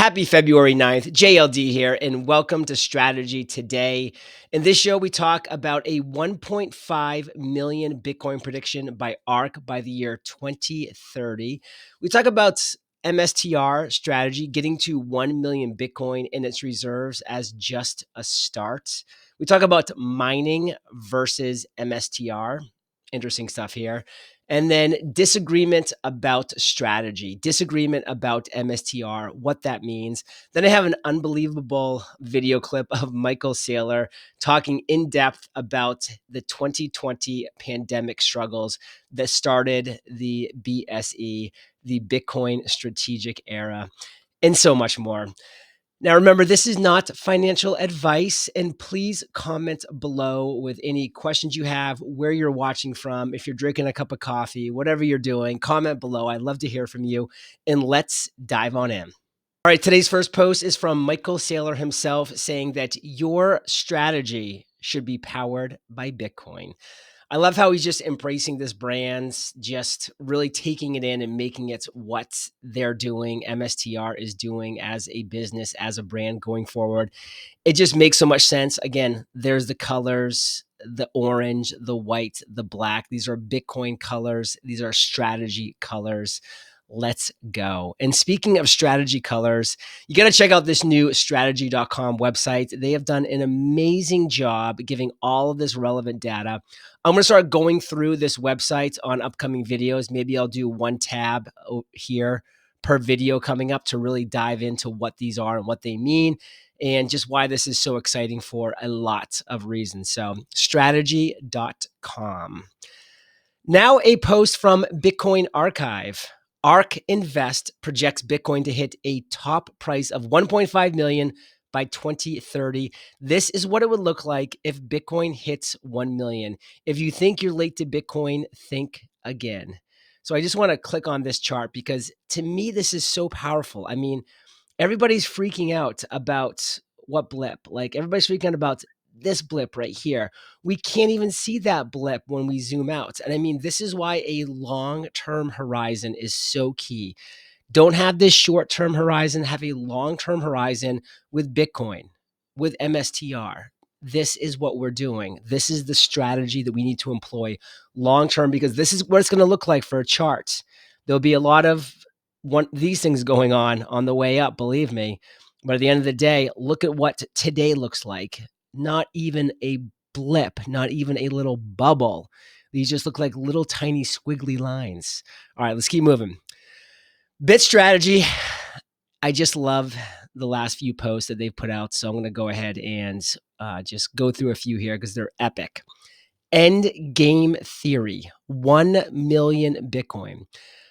Happy February 9th, JLD here, and welcome to Strategy Today. In this show, we talk about a 1.5 million Bitcoin prediction by ARK by the year 2030. We talk about MSTR strategy getting to 1 million Bitcoin in its reserves as just a start. We talk about mining versus MSTR. Interesting stuff here. And then disagreement about strategy, disagreement about MSTR, what that means. Then I have an unbelievable video clip of Michael Saylor talking in depth about the 2020 pandemic struggles that started the BSE, the Bitcoin strategic era, and so much more. Now, remember, this is not financial advice, and please comment below with any questions you have, where you're watching from, if you're drinking a cup of coffee, whatever you're doing, comment below. I'd love to hear from you, and let's dive on in. All right, today's first post is from Michael Saylor himself saying that your strategy should be powered by Bitcoin. I love how he's just embracing this brand, just really taking it in and making it what they're doing, MSTR is doing as a business, as a brand going forward. It just makes so much sense. Again, there's the colors, the orange, the white, the black. These are Bitcoin colors. These are strategy colors. Let's go. And speaking of strategy colors, you got to check out this new strategy.com website. They have done an amazing job giving all of this relevant data. I'm going to start going through this website on upcoming videos. Maybe I'll do one tab here per video coming up to really dive into what these are and what they mean, and just why this is so exciting for a lot of reasons. So strategy.com. Now a post from Bitcoin Archive. ARK Invest projects Bitcoin to hit a top price of 1.5 million by 2030. This is what it would look like if Bitcoin hits 1 million. If you think you're late to Bitcoin, think again. So I just want to click on this chart because to me, this is so powerful. I mean, everybody's freaking out about what blip, like everybody's freaking out about this blip right here. We can't even see that blip when we zoom out. And I mean, this is why a long-term horizon is so key. Don't have this short-term horizon, have a long-term horizon with Bitcoin, with MSTR. This is what we're doing. This is the strategy that we need to employ long-term because this is what it's going to look like for a chart. There'll be a lot of these things going on the way up, believe me. But at the end of the day, look at what today looks like. Not even a blip, not even a little bubble. These just look like little tiny squiggly lines. All right, let's keep moving. Bit strategy. I just love the last few posts that they've put out. So I'm going to go ahead and just go through a few here because they're epic. End game theory, 1 million Bitcoin.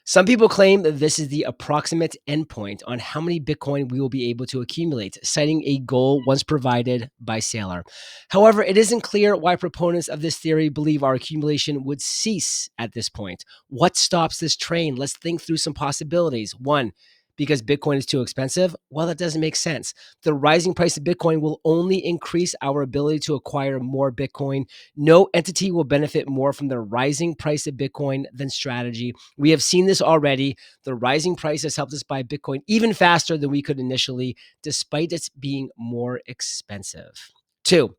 Some people claim that this is the approximate endpoint on how many Bitcoin we will be able to accumulate, citing a goal once provided by Saylor. However, it isn't clear why proponents of this theory believe our accumulation would cease at this point. What stops this train? Let's think through some possibilities. One, because Bitcoin is too expensive? Well, that doesn't make sense. The rising price of Bitcoin will only increase our ability to acquire more Bitcoin. No entity will benefit more from the rising price of Bitcoin than strategy. We have seen this already. The rising price has helped us buy Bitcoin even faster than we could initially, despite it being more expensive. Two,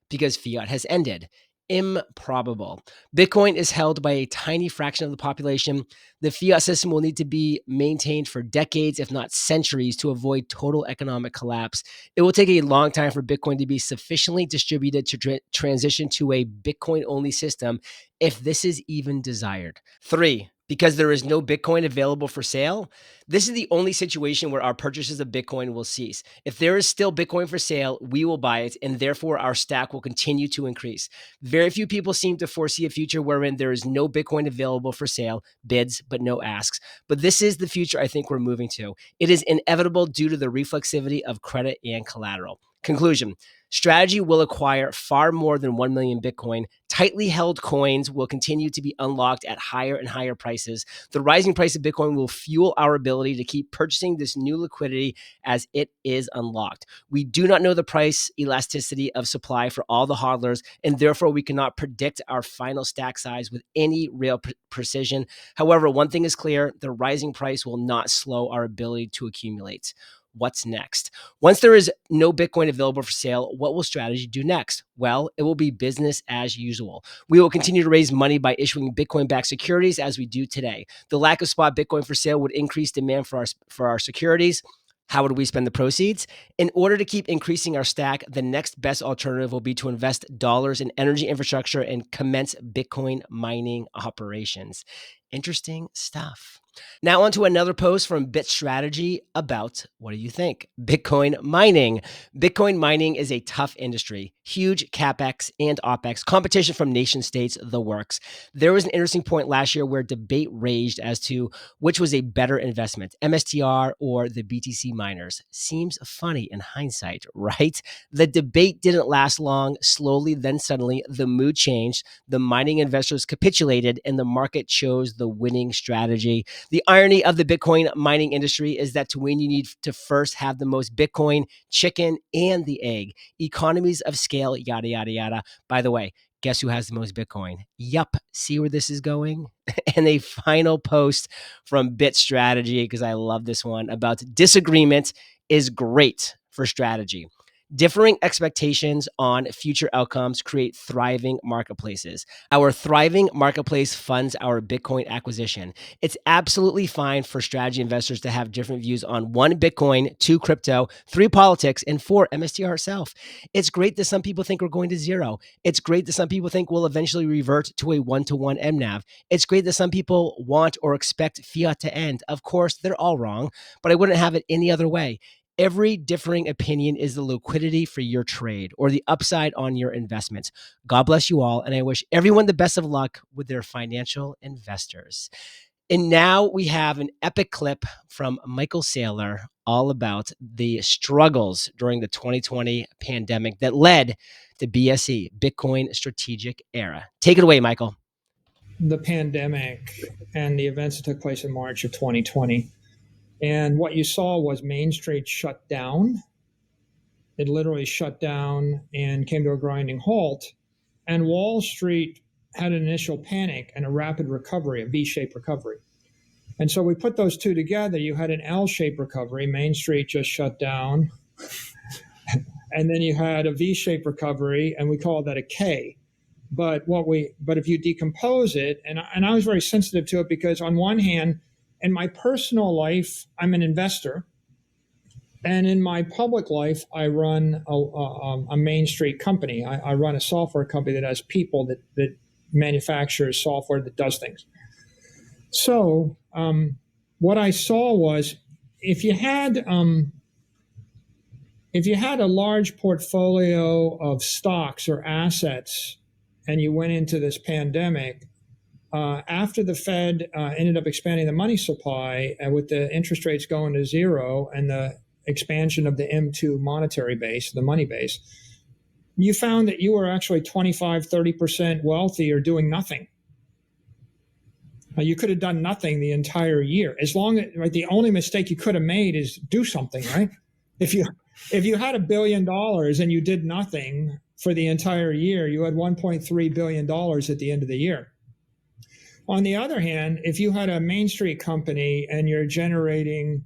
because fiat has ended. Improbable. Bitcoin is held by a tiny fraction of the population. The fiat system will need to be maintained for decades, if not centuries, to avoid total economic collapse. It will take a long time for Bitcoin to be sufficiently distributed to transition to a Bitcoin-only system, if this is even desired. Three, because there is no Bitcoin available for sale. This is the only situation where our purchases of Bitcoin will cease. If there is still Bitcoin for sale, we will buy it, and therefore our stack will continue to increase. Very few people seem to foresee a future wherein there is no Bitcoin available for sale, bids, but no asks. But this is the future I think we're moving to. It is inevitable due to the reflexivity of credit and collateral. Conclusion. Strategy will acquire far more than 1 million Bitcoin. Tightly held coins will continue to be unlocked at higher and higher prices. The rising price of Bitcoin will fuel our ability to keep purchasing this new liquidity as it is unlocked. We do not know the price elasticity of supply for all the hodlers, and therefore we cannot predict our final stack size with any real precision. However, one thing is clear, the rising price will not slow our ability to accumulate. what's next. Once there is no Bitcoin available for sale, what will Strategy do next? Well, it will be business as usual. We will continue to raise money by issuing Bitcoin-backed securities as we do today. The lack of spot Bitcoin for sale would increase demand for our securities. How would we spend the proceeds? In order to keep increasing our stack, the next best alternative will be to invest dollars in energy infrastructure and commence Bitcoin mining operations. Interesting stuff. Now on to another post from MicroStrategy about, what do you think? Bitcoin mining. Bitcoin mining is a tough industry. Huge CapEx and OpEx, competition from nation states, the works. There was an interesting point last year where debate raged as to which was a better investment, MSTR or the BTC miners. Seems funny in hindsight, right? The debate didn't last long. Slowly, then suddenly, the mood changed. The mining investors capitulated and the market chose the winning strategy. The irony of the Bitcoin mining industry is that to win, you need to first have the most Bitcoin, chicken, and the egg. Economies of scale, yada, yada, yada. By the way, guess who has the most Bitcoin? Yup. See where this is going? And a final post from MicroStrategy, because I love this one, about disagreement is great for strategy. Differing expectations on future outcomes create thriving marketplaces. Our thriving marketplace funds our Bitcoin acquisition. It's absolutely fine for strategy investors to have different views on 1, Bitcoin, 2, crypto, 3, politics, and 4, MSTR itself. It's great that some people think we're going to 0. It's great that some people think we'll eventually revert to a 1-to-1 MNAV. It's great that some people want or expect fiat to end. Of course, they're all wrong, but I wouldn't have it any other way. Every differing opinion is the liquidity for your trade or the upside on your investments. God bless you all, and I wish everyone the best of luck with their financial investors. And now we have an epic clip from Michael Saylor all about the struggles during the 2020 pandemic that led to BSE, Bitcoin Strategic Era. Take it away, Michael. The pandemic and the events that took place in March of 2020. And what you saw was Main Street shut down. It literally shut down and came to a grinding halt. And Wall Street had an initial panic and a rapid recovery, a V-shaped recovery. And so we put those two together. You had an L-shaped recovery. Main Street just shut down. And then you had a V-shaped recovery, and we call that a K. But if you decompose it, and I was very sensitive to it because on one hand, in my personal life, I'm an investor. And in my public life, I run a Main Street company. I run a software company that has people that manufactures software that does things. So what I saw was if you had a large portfolio of stocks or assets and you went into this pandemic, after the Fed ended up expanding the money supply with the interest rates going to 0 and the expansion of the M2 monetary base, the money base, you found that you were actually 25, 30% wealthy or doing nothing. You could have done nothing the entire year. As long as, right, the only mistake you could have made is do something, right? If you had $1 billion and you did nothing for the entire year, you had $1.3 billion at the end of the year. On the other hand, if you had a Main Street company and you're generating,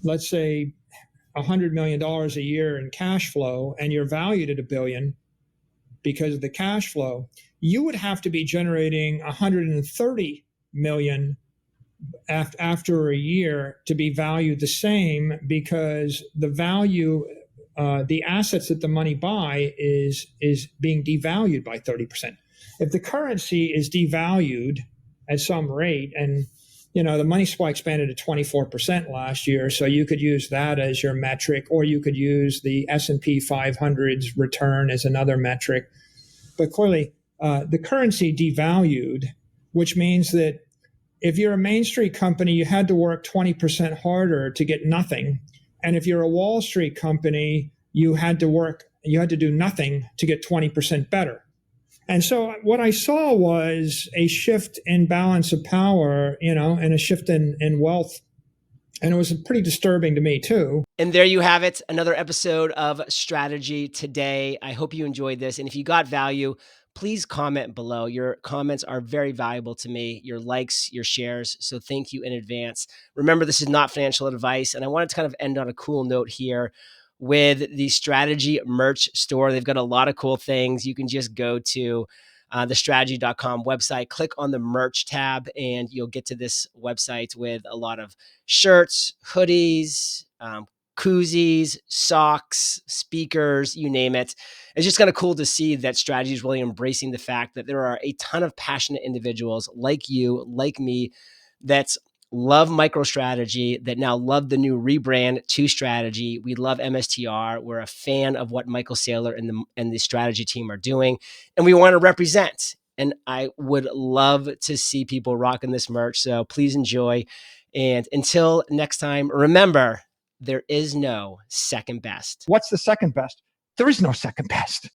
let's say, $100 million a year in cash flow and you're valued at $1 billion because of the cash flow, you would have to be generating $130 million after a year to be valued the same, because the value, the assets that the money buy is being devalued by 30%. If the currency is devalued at some rate, and the money supply expanded to 24% last year, so you could use that as your metric, or you could use the S&P 500's return as another metric. But clearly, the currency devalued, which means that if you're a Main Street company, you had to work 20% harder to get nothing. And if you're a Wall Street company, you had to do nothing to get 20% better. And so what I saw was a shift in balance of power, and a shift in wealth. And it was pretty disturbing to me too. And there you have it, another episode of Strategy Today. I hope you enjoyed this. And if you got value, please comment below. Your comments are very valuable to me, your likes, your shares. So thank you in advance. Remember, this is not financial advice. And I wanted to kind of end on a cool note here with the Strategy merch store. They've got a lot of cool things. You can just go to thestrategy.com website, click on the merch tab, and you'll get to this website with a lot of shirts, hoodies, koozies, socks, speakers, you name it. It's just kind of cool to see that Strategy is really embracing the fact that there are a ton of passionate individuals like you, like me, that love MicroStrategy, that now love the new rebrand to Strategy. We love MSTR. We're a fan of what Michael Saylor and the Strategy team are doing, and we want to represent. And I would love to see people rocking this merch. So please enjoy. And until next time, remember, there is no second best. What's the second best? There is no second best.